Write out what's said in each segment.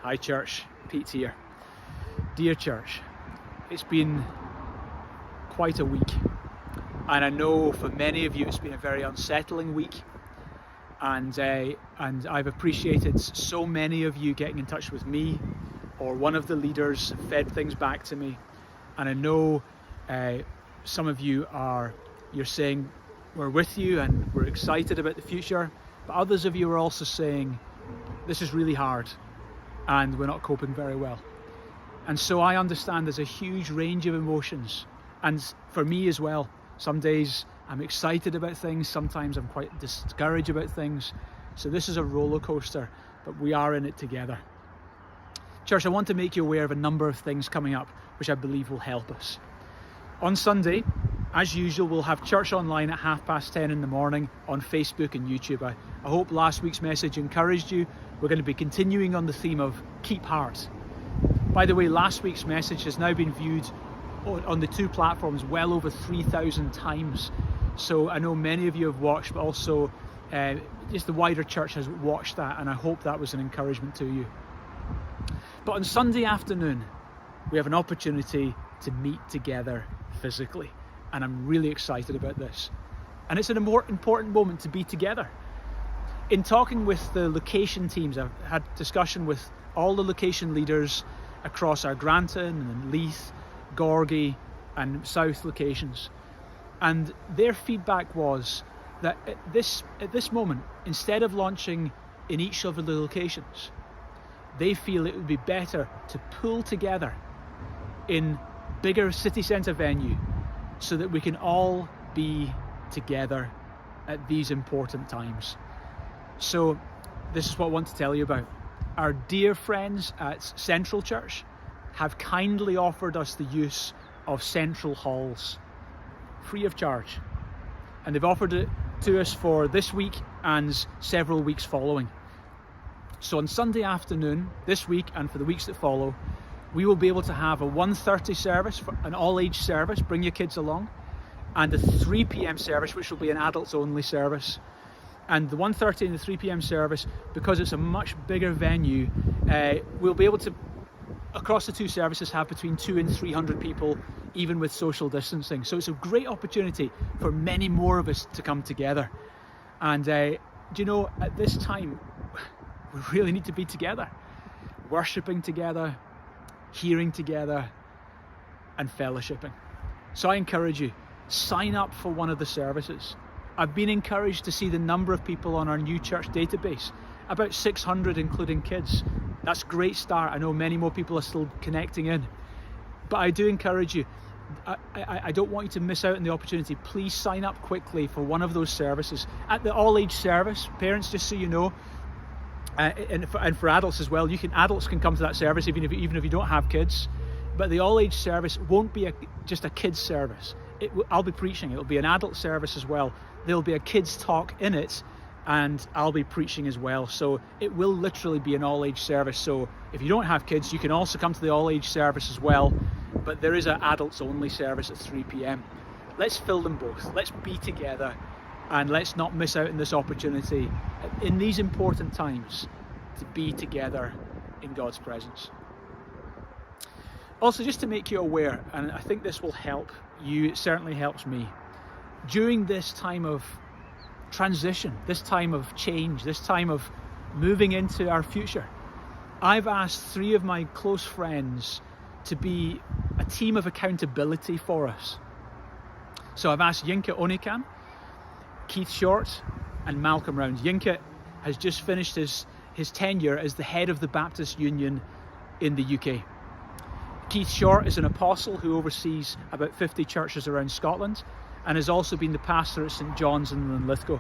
Hi church, Pete here. Dear church, it's been quite a week, and I know for many of you it's been a very unsettling week, and I've appreciated so many of you getting in touch with me or one of the leaders, fed things back to me, and I know some of you you're saying we're with you and we're excited about the future, but others of you are also saying this is really hard and we're not coping very well. And so I understand there's a huge range of emotions, and for me as well. Some days I'm excited about things, sometimes I'm quite discouraged about things. So this is a roller coaster, but we are in it together. Church, I want to make you aware of a number of things coming up which I believe will help us. On Sunday, as usual, we'll have church online at 10:30 in the morning on Facebook and YouTube. I hope last week's message encouraged you. We're going to be continuing on the theme of keep heart. By the way, last week's message has now been viewed on the two platforms well over 3,000 times. So I know many of you have watched, but also just the wider church has watched that, and I hope that was an encouragement to you. But on Sunday afternoon, we have an opportunity to meet together physically, and I'm really excited about this. And it's an important moment to be together. In talking with the location teams, I've had discussion with all the location leaders across our Granton and Leith, Gorgie and South locations. And their feedback was that at this moment, instead of launching in each of the locations, they feel it would be better to pull together in bigger city centre venue so that we can all be together at these important times. So this is what I want to tell you about. Our dear friends at Central Church have kindly offered us the use of Central Halls free of charge, and they've offered it to us for this week and several weeks following. So on Sunday afternoon this week and for the weeks that follow, we will be able to have a 1:30 service, for an all-age service, bring your kids along, and a 3 p.m. service, which will be an adults-only service. And the 1:30 and the 3 p.m. service, because it's a much bigger venue, we'll be able to, across the two services, have between 200 and 300 people, even with social distancing. So it's a great opportunity for many more of us to come together. And do you know, at this time, we really need to be together, worshipping together, hearing together, and fellowshipping. So I encourage you, sign up for one of the services. I've been encouraged to see the number of people on our new church database, about 600 including kids. That's a great start. I know many more people are still connecting in. But I do encourage you, I don't want you to miss out on the opportunity. Please sign up quickly for one of those services. At the all-age service, parents, just so you know, and for adults as well, adults can come to that service even if you don't have kids. But the all-age service won't be just a kids service. I'll be preaching. It'll be an adult service as well. There'll be a kids talk in it, and I'll be preaching as well. So it will literally be an all-age service. So if you don't have kids, you can also come to the all-age service as well. But there is an adults-only service at 3 p.m. Let's fill them both. Let's be together, and let's not miss out on this opportunity in these important times to be together in God's presence. Also, just to make you aware, and I think this will help you, it certainly helps me, during this time of transition, this time of change, this time of moving into our future, I've asked 3 of my close friends to be a team of accountability for us. So I've asked Yinka Keith Short and Malcolm Round. Yinka has just finished his tenure as the head of the Baptist Union in the UK. Keith Short is an apostle who oversees about 50 churches around Scotland and has also been the pastor at St John's in Linlithgow.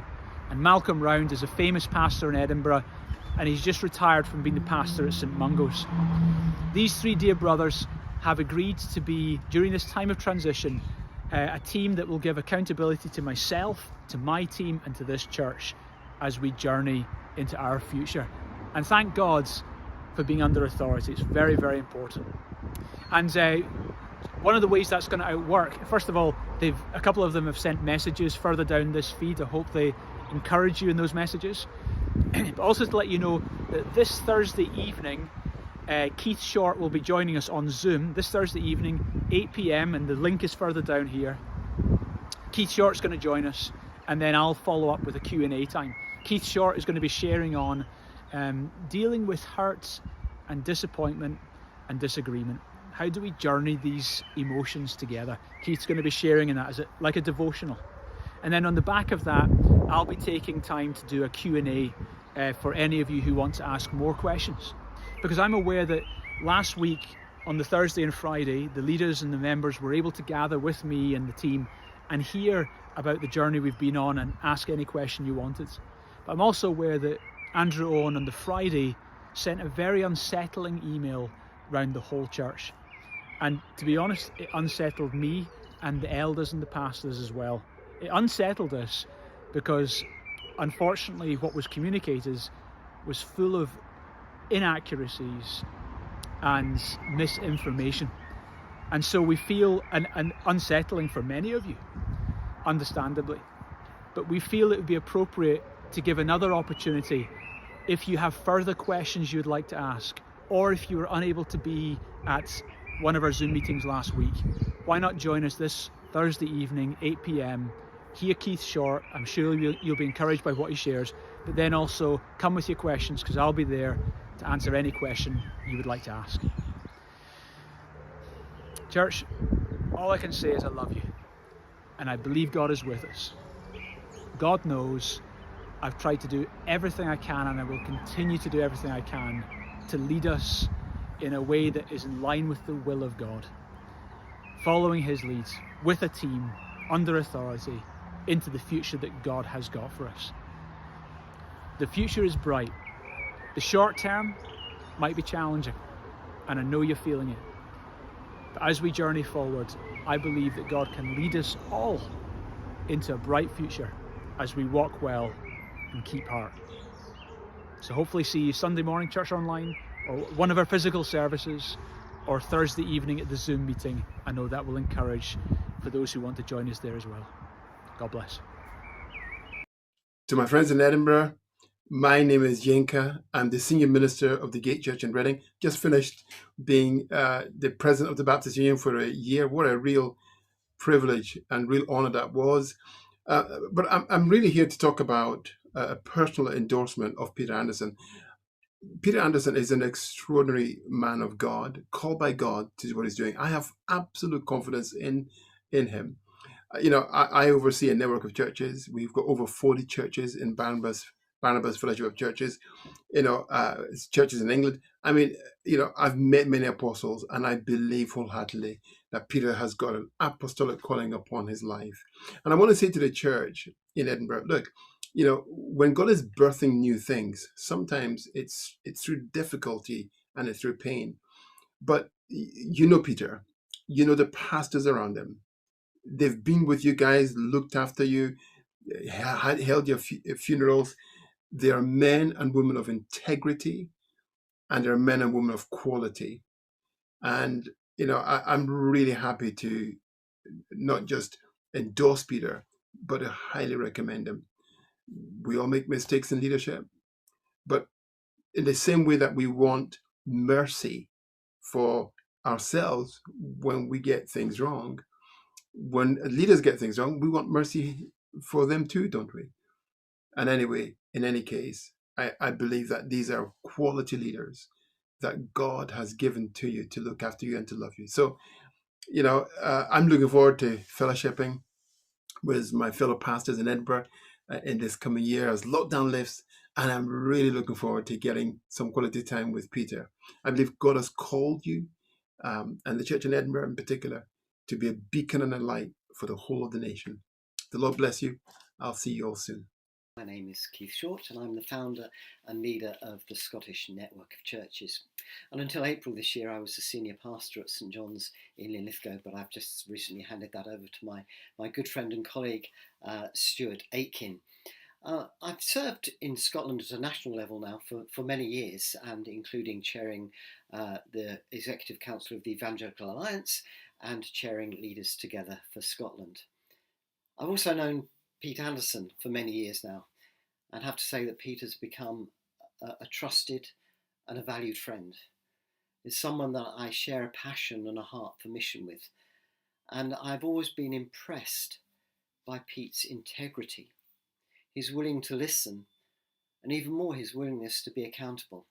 And Malcolm Round is a famous pastor in Edinburgh, and he's just retired from being the pastor at St Mungo's. These 3 dear brothers have agreed to be, during this time of transition, a team that will give accountability to myself, to my team, and to this church as we journey into our future. And thank God for being under authority. It's very, very important. And one of the ways that's going to outwork, first of all, a couple of them have sent messages further down this feed. I hope they encourage you in those messages. But also to let you know that this Thursday evening, Keith Short will be joining us on Zoom this Thursday evening, 8 p.m, and the link is further down here. Keith Short's going to join us, and then I'll follow up with a Q&A time. Keith Short is going to be sharing on dealing with hurt and disappointment and disagreement. How do we journey these emotions together? Keith's going to be sharing in that as like a devotional. And then on the back of that, I'll be taking time to do a Q&A for any of you who want to ask more questions. Because I'm aware that last week on the Thursday and Friday, the leaders and the members were able to gather with me and the team and hear about the journey we've been on and ask any question you wanted. But I'm also aware that Andrew Owen on the Friday sent a very unsettling email around the whole church. And to be honest, it unsettled me and the elders and the pastors as well. It unsettled us because unfortunately what was communicated was full of inaccuracies and misinformation. And so we feel an unsettling for many of you, understandably. But we feel it would be appropriate to give another opportunity if you have further questions you would like to ask, or if you were unable to be at one of our Zoom meetings last week. Why not join us this Thursday evening, 8 p.m, hear Keith Short. I'm sure you'll be encouraged by what he shares, but then also come with your questions, because I'll be there to answer any question you would like to ask. Church, all I can say is I love you, and I believe God is with us. God knows I've tried to do everything I can, and I will continue to do everything I can to lead us in a way that is in line with the will of God, following his lead with a team under authority into the future that God has got for us. The future is bright. The short term might be challenging, and I know you're feeling it. But as we journey forward, I believe that God can lead us all into a bright future as we walk well and keep heart. So hopefully see you Sunday morning, church online, or one of our physical services, or Thursday evening at the Zoom meeting. I know that will encourage for those who want to join us there as well. God bless. To my friends in Edinburgh, my name is Yinka. I'm the senior minister of the Gate Church in Reading. Just finished being the president of the Baptist Union for a year. What a real privilege and real honor that was. But I'm really here to talk about a personal endorsement of Peter Anderson. Peter Anderson is an extraordinary man of God, called by God to do what he's doing. I have absolute confidence in him. I oversee a network of churches. We've got over 40 churches in Barnabas Fellowship of Churches, churches in England. I mean, I've met many apostles, and I believe wholeheartedly that Peter has got an apostolic calling upon his life. And I want to say to the church in Edinburgh, look, when God is birthing new things, sometimes it's through difficulty and it's through pain. But Peter, the pastors around him. They've been with you guys, looked after you, held your funerals. They are men and women of integrity, and they're men and women of quality. And, I'm really happy to not just endorse Peter, but to highly recommend him. We all make mistakes in leadership, but in the same way that we want mercy for ourselves when we get things wrong, when leaders get things wrong, we want mercy for them too, don't we? And anyway, in any case, I believe that these are quality leaders that God has given to you to look after you and to love you. So, I'm looking forward to fellowshipping with my fellow pastors in Edinburgh in this coming year as lockdown lifts. And I'm really looking forward to getting some quality time with Peter. I believe God has called you, and the church in Edinburgh in particular, to be a beacon and a light for the whole of the nation. The Lord bless you. I'll see you all soon. My name is Keith Short, and I'm the founder and leader of the Scottish Network of Churches. And until April this year, I was the senior pastor at St John's in Linlithgow, but I've just recently handed that over to my good friend and colleague, Stuart Aitken. I've served in Scotland at a national level now for many years, and including chairing the Executive Council of the Evangelical Alliance and chairing Leaders Together for Scotland. I've also known Pete Anderson for many years now, and have to say that Peter's become a trusted and a valued friend. is someone that I share a passion and a heart for mission with. And I've always been impressed by Pete's integrity, his willing to listen, and even more his willingness to be accountable.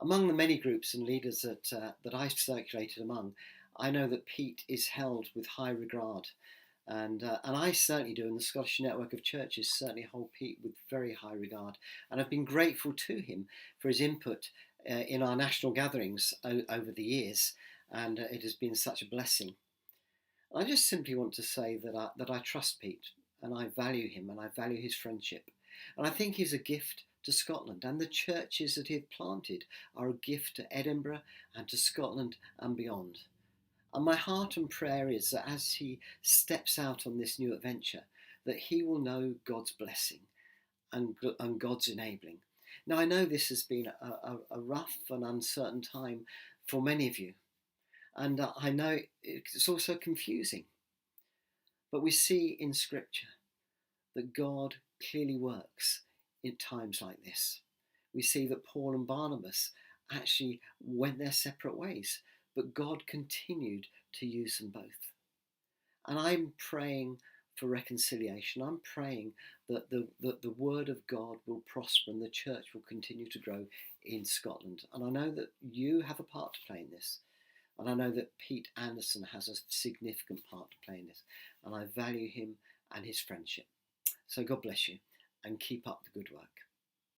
Among the many groups and leaders that I've circulated among, I know that Pete is held with high regard, and I certainly do, and the Scottish Network of Churches certainly hold Pete with very high regard, and I've been grateful to him for his input in our national gatherings over the years, and it has been such a blessing. I just simply want to say that I trust Pete, and I value him, and I value his friendship, and I think he's a gift to Scotland, and the churches that he has planted are a gift to Edinburgh and to Scotland and beyond. And my heart and prayer is that as he steps out on this new adventure, that he will know God's blessing and God's enabling. Now, I know this has been a rough and uncertain time for many of you, and I know it's also confusing. But we see in Scripture that God clearly works in times like this. We see that Paul and Barnabas actually went their separate ways, but God continued to use them both. And I'm praying for reconciliation. I'm praying that the word of God will prosper and the church will continue to grow in Scotland. And I know that you have a part to play in this. And I know that Pete Anderson has a significant part to play in this. And I value him and his friendship. So God bless you and keep up the good work.